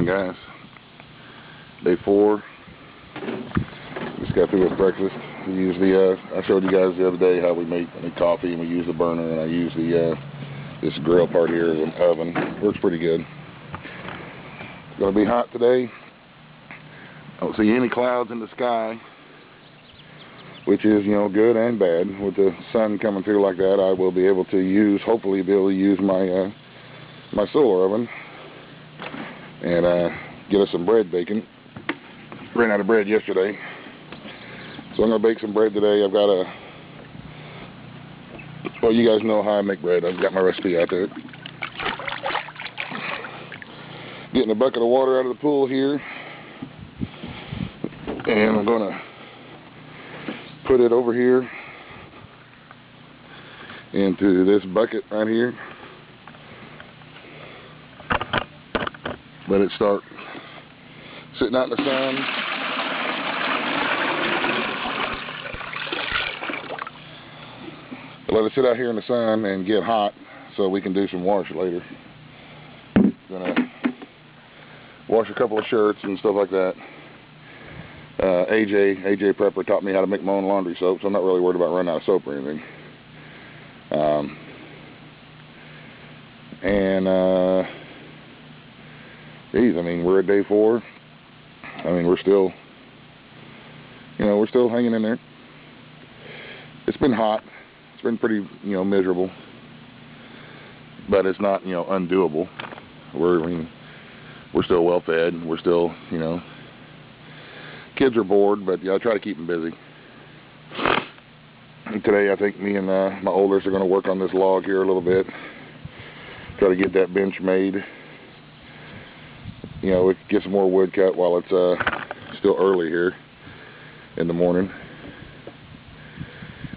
Morning, guys. Day 4. Just got through with breakfast. We use the I showed you guys the other day how we make coffee, and we use the burner, and I use the this grill part here as an oven. Works pretty good. It's gonna be hot today. I don't see any clouds in the sky, which is, you know, good and bad. With the sun coming through like that, I will be able to use, hopefully be able to use my my solar oven and get us some bread baking. Ran out of bread yesterday, so I'm gonna bake some bread today. I've got well, you guys know how I make bread. I've got my recipe out there. Getting a bucket of water out of the pool here, and I'm gonna put it over here into this bucket right here. Let it start sitting out in the sun. Let it sit out here in the sun and get hot so we can do some wash later. Gonna wash a couple of shirts and stuff like that. AJ Prepper taught me how to make my own laundry soap, so I'm not really worried about running out of soap or anything. Geez, I mean, we're at day 4. I mean, we're still, you know, we're still hanging in there. It's been hot. It's been pretty, you know, miserable. But it's not, you know, undoable. We're still well fed. We're still, you know, kids are bored, but yeah, I try to keep them busy. And today, I think me and my oldest are going to work on this log here a little bit. Try to get that bench made. You know, we can get some more wood cut while it's still early here in the morning.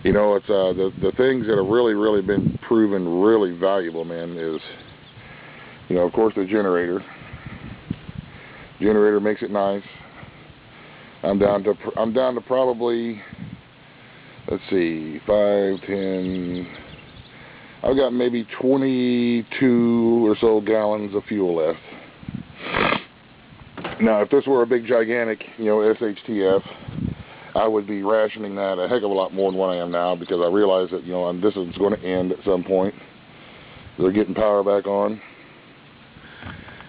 You know, it's the things that have really been proven really valuable, man, is, you know, of course, the generator. Generator makes it nice. I'm down to probably, let's see, 5, 10. I've got maybe 22 or so gallons of fuel left. Now, if this were a big, gigantic, you know, SHTF, I would be rationing that a heck of a lot more than what I am now, because I realize that, you know, this is going to end at some point. They're getting power back on,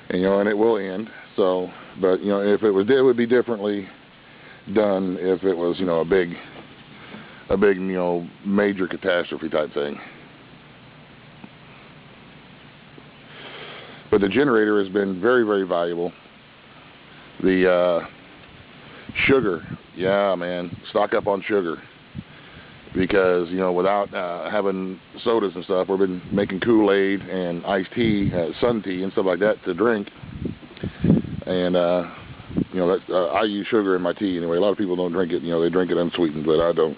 and, you know, and it will end. So, but, you know, if it would be differently done if it was, you know, a big, you know, major catastrophe type thing. But the generator has been very valuable. The sugar, yeah, man, stock up on sugar, because, you know, without having sodas and stuff, we've been making Kool-Aid and iced tea, sun tea and stuff like that to drink. And you know, I use sugar in my tea anyway. A lot of people don't drink it, you know, they drink it unsweetened, but I don't.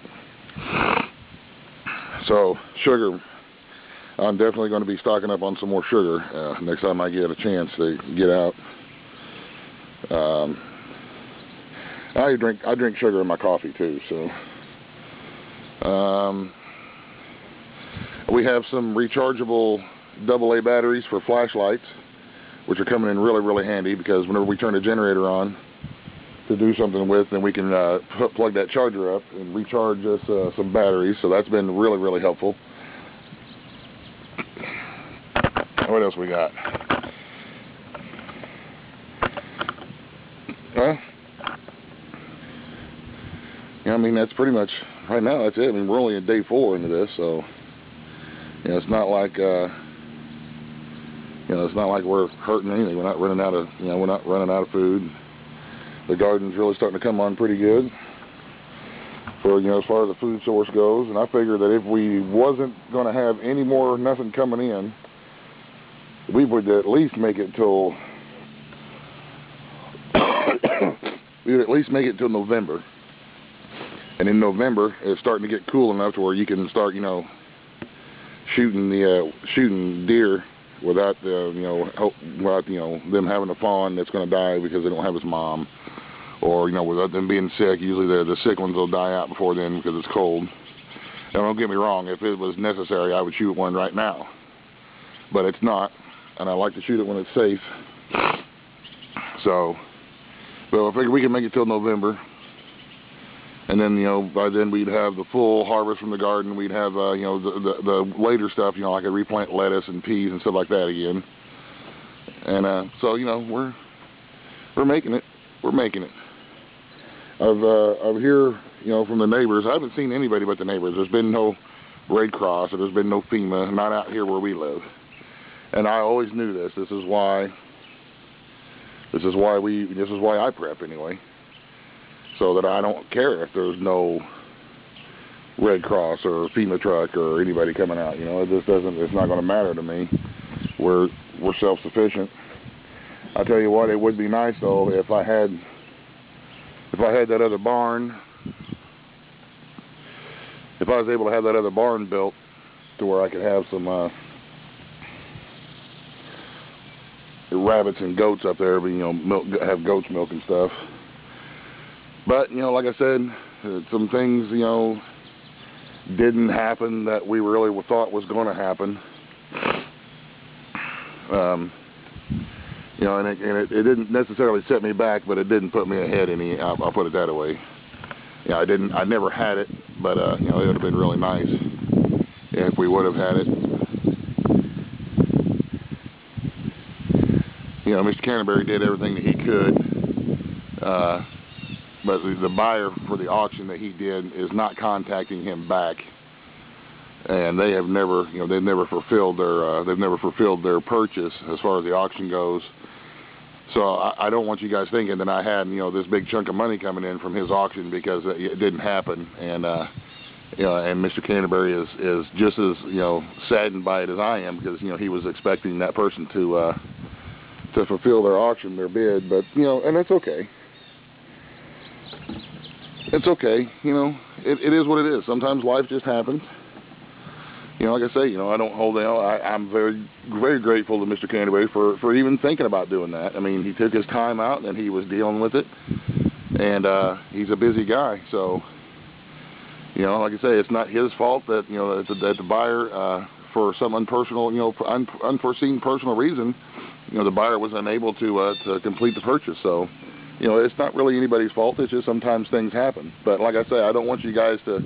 So sugar, I'm definitely going to be stocking up on some more sugar next time I get a chance to get out. I drink sugar in my coffee too. So we have some rechargeable AA batteries for flashlights, which are coming in really handy, because whenever we turn the generator on to do something with, then we can plug that charger up and recharge us some batteries. So that's been really helpful. What else we got? Well, yeah, I mean, that's pretty much, right now, that's it. I mean, we're only at day 4 into this, so, you know, it's not like, you know, it's not like we're hurting anything. We're not running out of, you know, we're not running out of food. The garden's really starting to come on pretty good for, you know, as far as the food source goes. And I figure that if we wasn't going to have any more, nothing coming in, we would at least make it till we would at least make it till November. And in November, it's starting to get cool enough to where you can start, you know, shooting deer without them having a fawn that's going to die because they don't have its mom, or, you know, without them being sick. Usually the sick ones will die out before then because it's cold. Now, don't get me wrong, if it was necessary, I would shoot one right now, but it's not, and I like to shoot it when it's safe. So, well, I figure we can make it till November. And then, you know, by then we'd have the full harvest from the garden. We'd have, you know, the later stuff, you know, I could replant lettuce and peas and stuff like that again. And so, you know, we're making it. We're making it. I've hear, you know, from the neighbors. I haven't seen anybody but the neighbors. There's been no Red Cross, or there's been no FEMA, not out here where we live. And I always knew this. This is why I prep anyway. So that I don't care if there's no Red Cross or FEMA truck or anybody coming out. You know, it's not going to matter to me. We're self-sufficient. I tell you what, it would be nice though if I had that other barn. If I was able to have that other barn built to where I could have some rabbits and goats up there, but, you know, have goat's milk and stuff. But, you know, like I said, some things, you know, didn't happen that we really thought was going to happen. You know, and it didn't necessarily set me back, but it didn't put me ahead any. I'll put it that way. Yeah, I never had it, but you know, it would have been really nice if we would have had it. You know, Mr. Canterbury did everything that he could. But the buyer for the auction that he did is not contacting him back, and they have never, you know, they've never fulfilled their purchase as far as the auction goes. So I don't want you guys thinking that I had, you know, this big chunk of money coming in from his auction, because it didn't happen. And you know, and Mr. Canterbury is just as, you know, saddened by it as I am, because, you know, he was expecting that person to fulfill their auction, their bid. But, you know, and that's okay. It's okay, you know, it is what it is. Sometimes life just happens. You know, like I say, you know, I don't hold out. I'm very, very grateful to Mr. Canterbury for even thinking about doing that. I mean, he took his time out and he was dealing with it. And he's a busy guy. So, you know, like I say, it's not his fault that, you know, that the buyer, for some unpersonal, you know, unforeseen personal reason, you know, the buyer was unable to complete the purchase. So, you know, it's not really anybody's fault. It's just sometimes things happen. But like I say, I don't want you guys to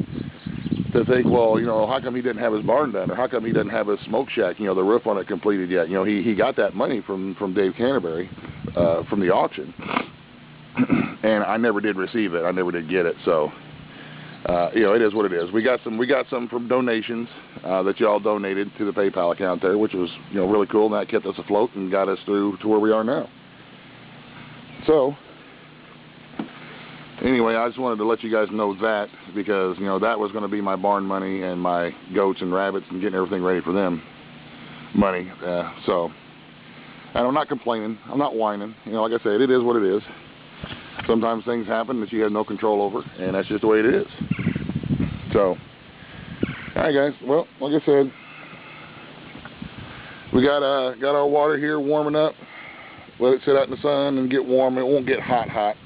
think, well, you know, how come he didn't have his barn done, or how come he doesn't have his smoke shack, you know, the roof on it completed yet? You know, he got that money from Dave Canterbury from the auction, and I never did receive it. I never did get it. So, you know, it is what it is. We got some from donations that y'all donated to the PayPal account there, which was, you know, really cool, and that kept us afloat and got us through to where we are now. So, anyway, I just wanted to let you guys know that, because, you know, that was going to be my barn money and my goats and rabbits and getting everything ready for them money. So, and I'm not complaining. I'm not whining. You know, like I said, it is what it is. Sometimes things happen that you have no control over, and that's just the way it is. So, all right, guys. Well, like I said, we got our water here warming up. Let it sit out in the sun and get warm. It won't get hot.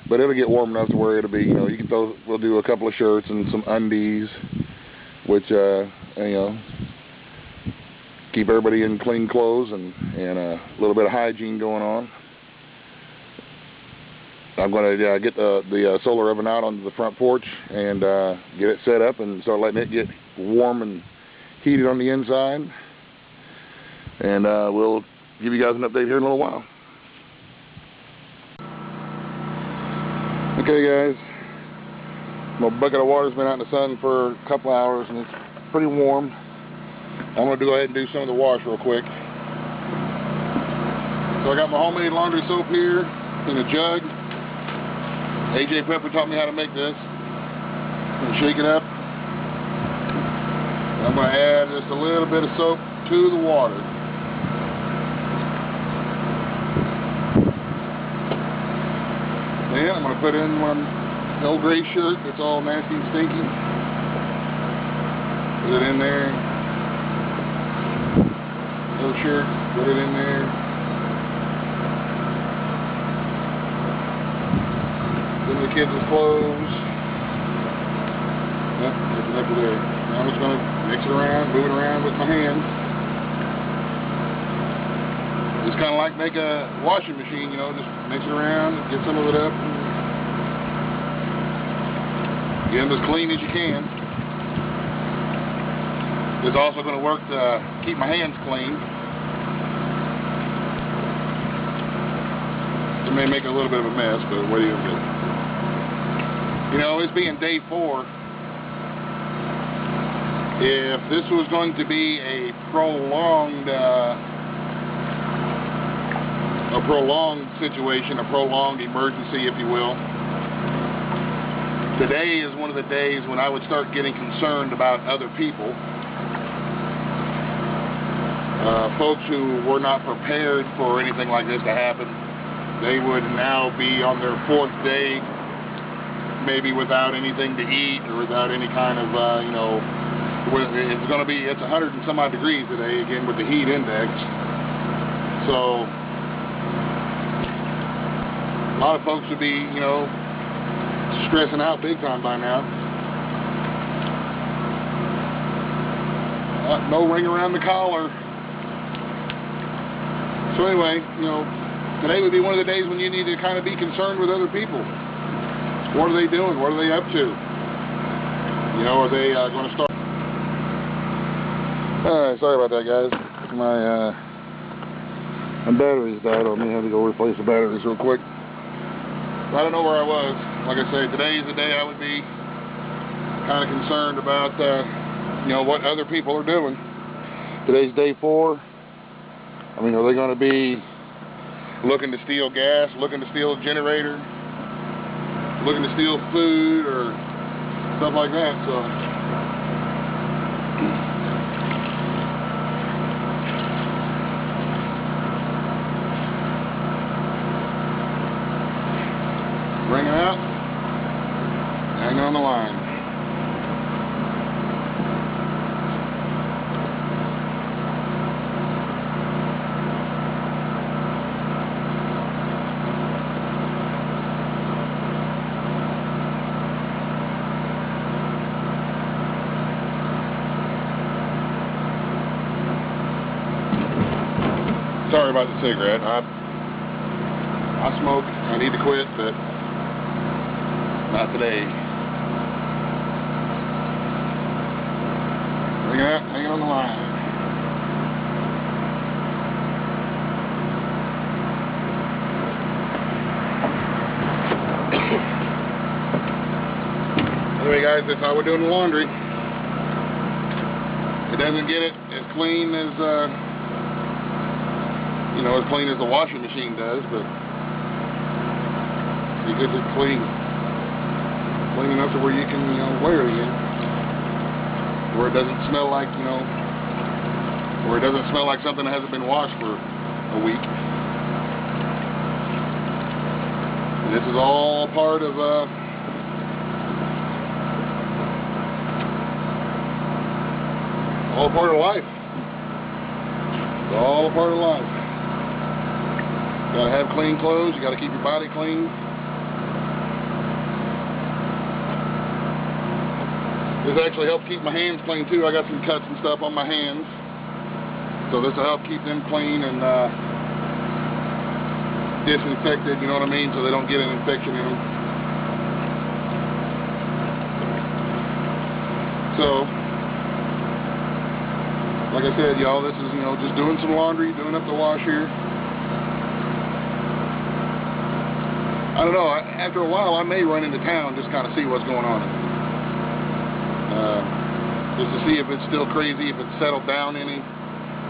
But it'll get warm enough to where it'll be, you know, you can throw, we'll do a couple of shirts and some undies, which, you know, keep everybody in clean clothes and a little bit of hygiene going on. I'm going to get the solar oven out onto the front porch and get it set up and start letting it get warm and heated on the inside. And we'll give you guys an update here in a little while. Okay, guys, my bucket of water's been out in the sun for a couple hours and it's pretty warm. I'm going to go ahead and do some of the wash real quick. So I got my homemade laundry soap here in a jug. AJ Pepper taught me how to make this. I'm going to shake it up. And I'm going to add just a little bit of soap to the water. Then I'm going to put in one old gray shirt that's all nasty and stinky. Put it in there. Another shirt, put it in there. Some of the kids' clothes. Yep, get it up to there. Now I'm just going to mix it around, move it around with my hands. Just kind of like make a washing machine, you know, just mix it around, get some of it up. Get them as clean as you can. It's also going to work to keep my hands clean. It may make a little bit of a mess, but what do you do? You know, it's being day 4. If this was going to be a prolonged situation, a prolonged emergency, if you will, today is one of the days when I would start getting concerned about other people. Folks who were not prepared for anything like this to happen, they would now be on their 4th day, maybe without anything to eat or without any kind of, you know, it's 100 and some odd degrees today, again, with the heat index. So, a lot of folks would be, you know, stressing out big time by now. No ring around the collar. So anyway, you know, today would be one of the days when you need to kind of be concerned with other people. What are they doing? What are they up to? You know, are they going to start? Alright, sorry about that, guys. My batteries died on me. I had to go replace the batteries real quick. I don't know where I was. Like I say, today is the day I would be kind of concerned about, you know, what other people are doing. Today's day 4. I mean, are they going to be looking to steal gas, looking to steal a generator, looking to steal food or stuff like that? So, bring it out, hang on the line. Sorry about the cigarette. I smoke. I need to quit, but not today. Bring it up, hang it on the line. Anyway, guys, that's how we're doing the laundry. It doesn't get it as clean as, you know, as clean as the washing machine does, but it gets it clean enough to where you can, you know, wear it again, where it doesn't smell like, you know, where it doesn't smell like something that hasn't been washed for a week. And this is all part of life. It's all a part of life. You gotta have clean clothes. You gotta keep your body clean. This actually helps keep my hands clean too. I got some cuts and stuff on my hands, so this will help keep them clean and disinfected. You know what I mean? So they don't get an infection in them. So, like I said, y'all, this is, you know, just doing some laundry, doing up the wash here. I don't know, after a while I may run into town just kind of see what's going on. Just to see if it's still crazy, if it's settled down any,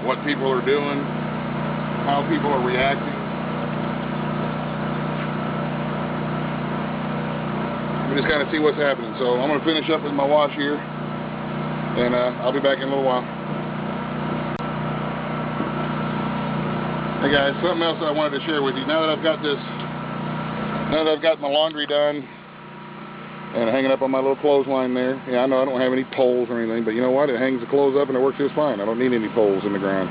what people are doing, how people are reacting. We just kind of see what's happening. So I'm going to finish up with my wash here, and I'll be back in a little while. Hey guys, something else I wanted to share with you. Now that I've got my laundry done and hanging up on my little clothesline there. Yeah, I know I don't have any poles or anything, but you know what? It hangs the clothes up and it works just fine. I don't need any poles in the ground.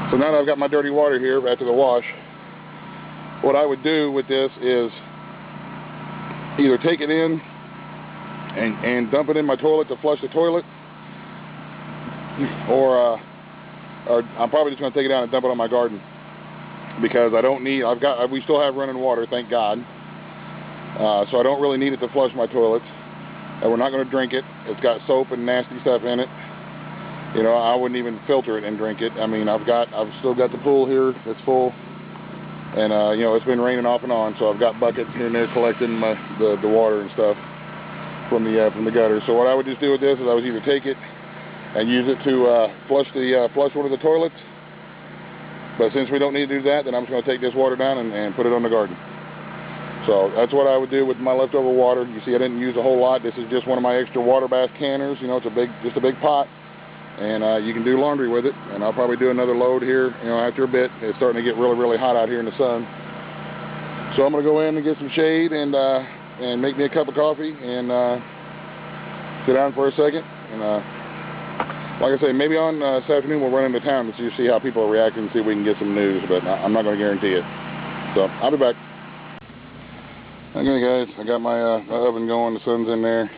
So now that I've got my dirty water here after the wash, what I would do with this is either take it in and dump it in my toilet to flush the toilet, or I'm probably just going to take it out and dump it on my garden. because I don't need, we still have running water, thank God. So I don't really need it to flush my toilets. And we're not going to drink it. It's got soap and nasty stuff in it. You know, I wouldn't even filter it and drink it. I mean, I've still got the pool here that's full. And, you know, it's been raining off and on, so I've got buckets here and there collecting the water and stuff from the gutter. So what I would just do with this is I would either take it and use it to flush one of the toilets. But since we don't need to do that, then I'm just going to take this water down and put it on the garden. So that's what I would do with my leftover water. You see, I didn't use a whole lot. This is just one of my extra water bath canners. You know, it's just a big pot. And you can do laundry with it, and I'll probably do another load here, you know, after a bit. It's starting to get really, really hot out here in the sun. So I'm going to go in and get some shade and make me a cup of coffee and sit down for a second. And like I say, maybe on this afternoon we'll run into town to see how people are reacting and see if we can get some news, but I'm not going to guarantee it. So I'll be back. Okay, guys, I got my oven going. The sun's in there.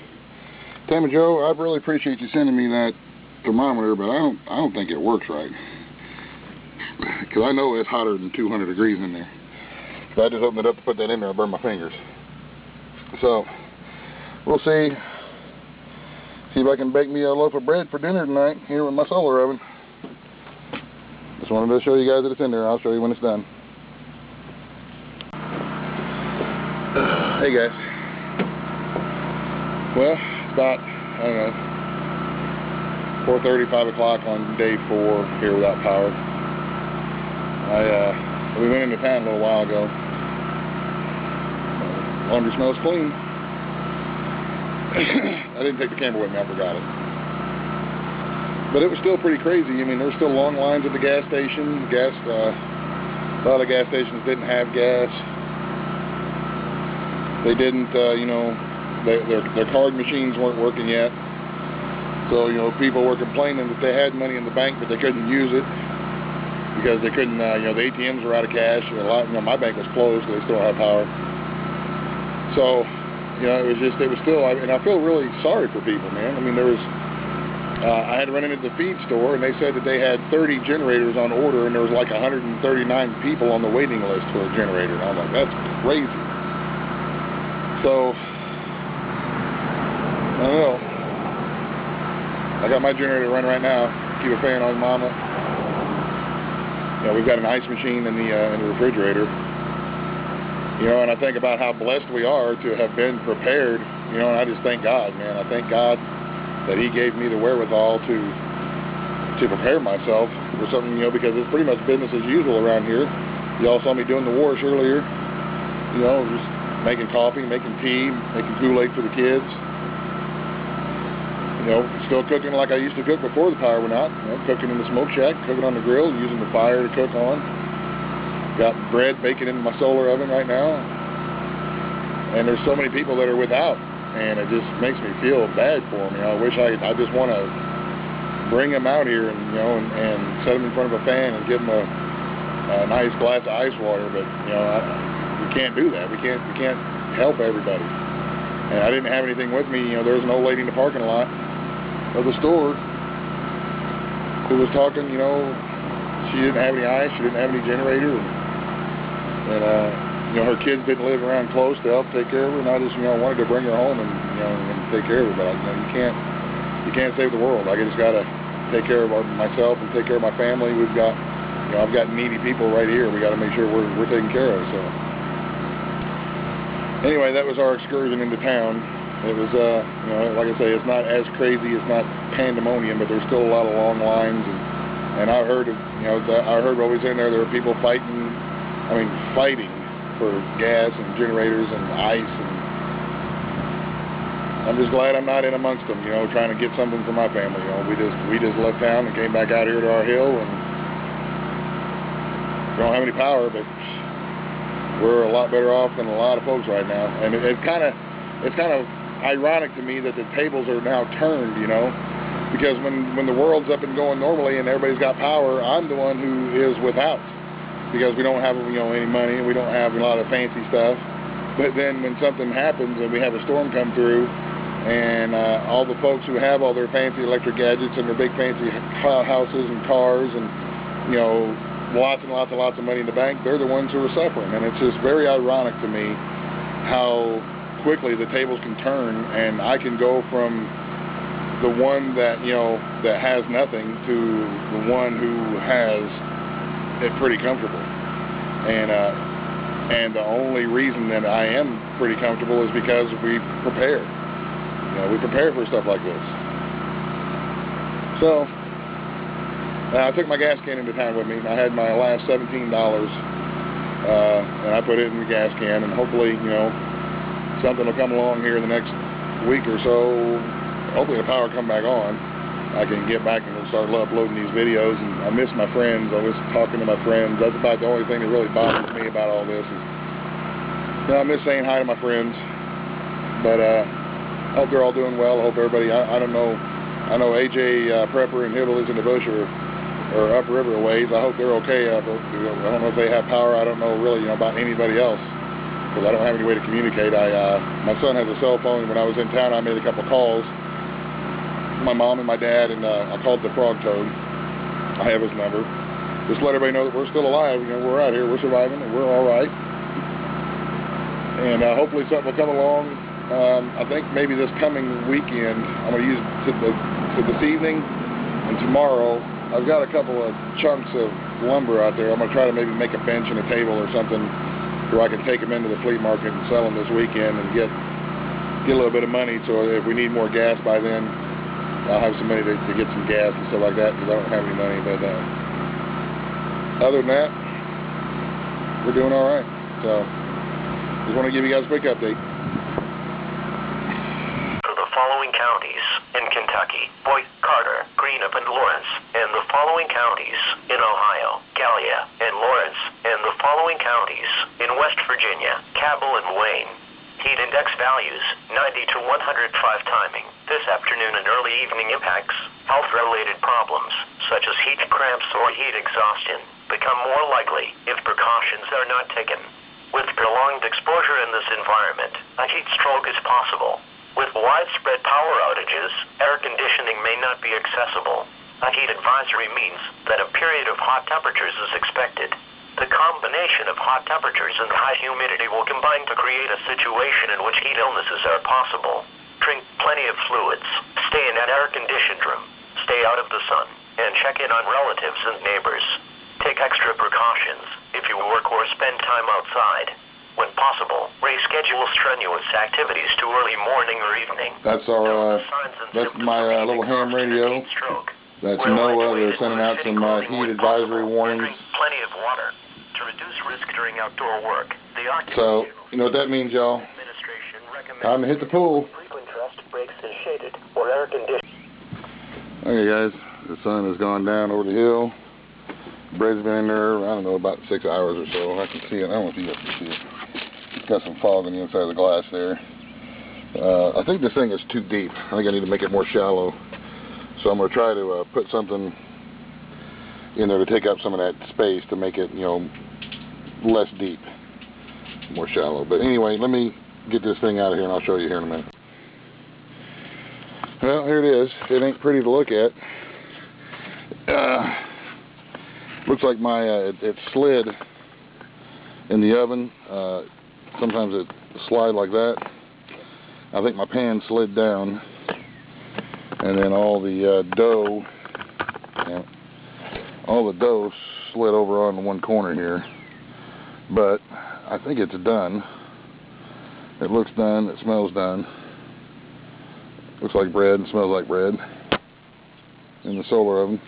Tammy Joe, I really appreciate you sending me that thermometer, but I don't think it works right, because I know it's hotter than 200 degrees in there. So I just opened it up to put that in there. I burned my fingers. So we'll see if I can bake me a loaf of bread for dinner tonight here with my solar oven. Just wanted to show you guys that it's in there. I'll show you when it's done. Hey guys, well, it's about, I don't know, 4:30, 5 o'clock on day 4 here without power. We went into town a little while ago. Laundry smells clean. I didn't take the camera with me, I forgot it. But it was still pretty crazy. I mean, there were still long lines at the gas station. A lot of gas stations didn't have gas. They didn't, you know, their card machines weren't working yet. So, you know, people were complaining that they had money in the bank, but they couldn't use it because they couldn't, you know, the ATMs were out of cash. You know, my bank was closed, so they still don't have power. So, you know, it was still, and I feel really sorry for people, man. I mean, there was, I had to run into the feed store, and they said that they had 30 generators on order, and there was like 139 people on the waiting list for a generator. And I was like, that's crazy. So, I don't know. I got my generator running right now. Keep a fan on, mama. You know, we've got an ice machine in the refrigerator. You know, and I think about how blessed we are to have been prepared. You know, and I just thank God, man. I thank God that He gave me the wherewithal to prepare myself for something, you know, because it's pretty much business as usual around here. Y'all saw me doing the wash earlier. You know, just making coffee, making tea, making Kool-Aid for the kids. You know, still cooking like I used to cook before the power went out. You know, cooking in the smoke shack, cooking on the grill, using the fire to cook on. Got bread baking in my solar oven right now. And there's so many people that are without, and it just makes me feel bad for them. You know, I just want to bring them out here and, you know, and set them in front of a fan and give them a nice glass of ice water. But, you know, we can't do that. We can't help everybody. And I didn't have anything with me. You know, there was an old lady in the parking lot of the store who was talking, you know, she didn't have any ice, she didn't have any generator, and you know, her kids didn't live around close to help take care of her, and I just, you know, wanted to bring her home and, you know, and take care of her, but, you know, you can't save the world. I just gotta take care of myself and take care of my family. We've got, you know, I've got needy people right here. We gotta make sure we're taken care of, so. Anyway, that was our excursion into town. It was, you know, like I say, it's not as crazy, it's not pandemonium, but there's still a lot of long lines, and I heard, you know, I heard while we was in there were people fighting for gas and generators and ice, and I'm just glad I'm not in amongst them, you know, trying to get something for my family. You know, we just left town and came back out here to our hill, and we don't have any power, but we're a lot better off than a lot of folks right now. And it's kind of ironic to me that the tables are now turned, you know, because when the world's up and going normally and everybody's got power, I'm the one who is without, because we don't have, you know, any money, we don't have a lot of fancy stuff. But then when something happens and we have a storm come through, and all the folks who have all their fancy electric gadgets and their big fancy houses and cars and, you know, lots and lots and lots of money in the bank, they're the ones who are suffering. And it's just very ironic to me how quickly the tables can turn, and I can go from the one that, you know, that has nothing to the one who has it pretty comfortable. And the only reason that I am pretty comfortable is because we prepare. You know, we prepare for stuff like this. So I took my gas can into town with me. I had my last $17, and I put it in the gas can, and hopefully, you know, something will come along here in the next week or so. Hopefully the power will come back on. I can get back and start uploading these videos. And I miss my friends. I was talking to my friends. That's about the only thing that really bothers me about all this. Is, you know, I miss saying hi to my friends. But I hope they're all doing well. I hope everybody. I don't know. I know AJ Prepper and Hibbles in the bush or upriver a ways. I hope they're okay. I don't know if they have power. I don't know really, you know, about anybody else, because I don't have any way to communicate. My son has a cell phone. When I was in town, I made a couple calls. My mom and my dad, and I called the frog toad. I have his number. Just let everybody know that we're still alive. You know, we're out here, we're surviving, and we're all right. And hopefully something will come along. I think maybe this coming weekend, I'm going to use to this evening and tomorrow. I've got a couple of chunks of lumber out there. I'm going to try to maybe make a bench and a table or something where I can take them into the flea market and sell them this weekend and get a little bit of money. So if we need more gas by then, I'll have some money to get some gas and stuff like that, because I don't have any money. But other than that, we're doing all right. So just want to give you guys a quick update. For the following counties in Kentucky: Boyd, Carter, Greenup, and Lawrence, and the following counties in Ohio: Gallia and Lawrence, and the following counties in West Virginia: Cabell and Wayne. Heat index values 90 to 105 timing. This afternoon and early evening impacts. Health-related problems, such as heat cramps or heat exhaustion, become more likely if precautions are not taken. With prolonged exposure in this environment, a heat stroke is possible. With widespread power outages, air conditioning may not be accessible. A heat advisory means that a period of hot temperatures is expected. The combination of hot temperatures and high humidity will combine to create a situation in which heat illnesses are possible. Drink plenty of fluids, stay in an air-conditioned room, stay out of the sun, and check in on relatives and neighbors. Take extra precautions if you work or spend time outside. When possible, reschedule strenuous activities to early morning or evening. That's my little ham radio. That's NOAA. They're sending out some heat advisory warnings. Drink plenty of water to reduce risk during outdoor work. So, you know what that means, y'all? Time to hit the pool. Frequent rest breaks in shaded or air conditioned. Okay, guys, the sun has gone down over the hill. Bread's been in there, I don't know, about 6 hours or so. I can see it. I don't know if you guys can see it. It's got some fog on the inside of the glass there. I think this thing is too deep. I think I need to make it more shallow. So I'm going to try to put something in there to take up some of that space to make it, you know, less deep, more shallow. But anyway, let me get this thing out of here and I'll show you here in a minute. Well, here it is. It ain't pretty to look at. Looks like my it slid in the oven. Sometimes it slides like that. I think my pan slid down, and then all the dough slid over on one corner here. But I think it's done. It looks done. It smells done. Looks like bread and smells like bread in the solar oven.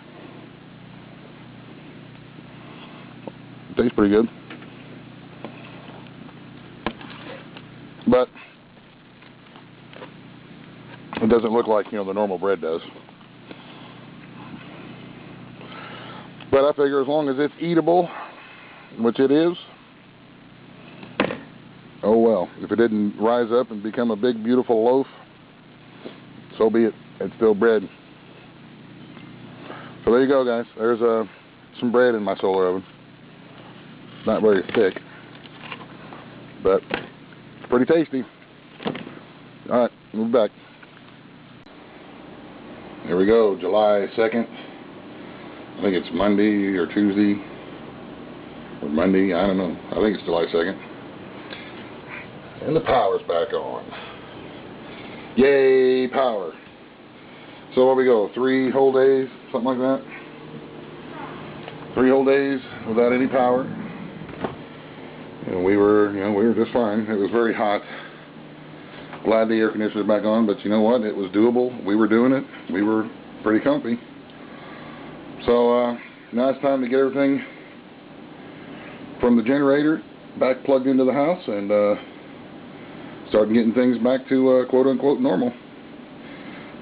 Tastes pretty good. But it doesn't look like, you know, the normal bread does. But I figure as long as it's eatable, which it is, oh well. If it didn't rise up and become a big, beautiful loaf, so be it. It's still bread. So there you go, guys. There's some bread in my solar oven. Not very thick, but pretty tasty. Alright, move back. Here we go, July 2nd. I think it's Monday or Tuesday. or Monday, I don't know. I think it's July 2nd. And the power's back on. Yay, power. So where we go, 3 whole days, something like that? 3 whole days without any power. And we were just fine. It was very hot. Glad the air conditioner back on, but you know what? It was doable. We were doing it. We were pretty comfy. So now it's time to get everything from the generator back plugged into the house and start getting things back to quote-unquote normal.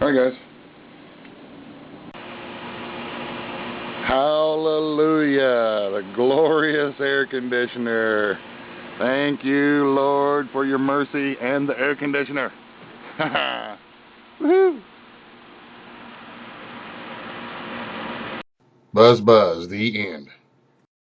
All right, guys. Hallelujah, the glorious air conditioner. Thank you, Lord, for your mercy and the air conditioner. Woohoo! Buzz, buzz, the end.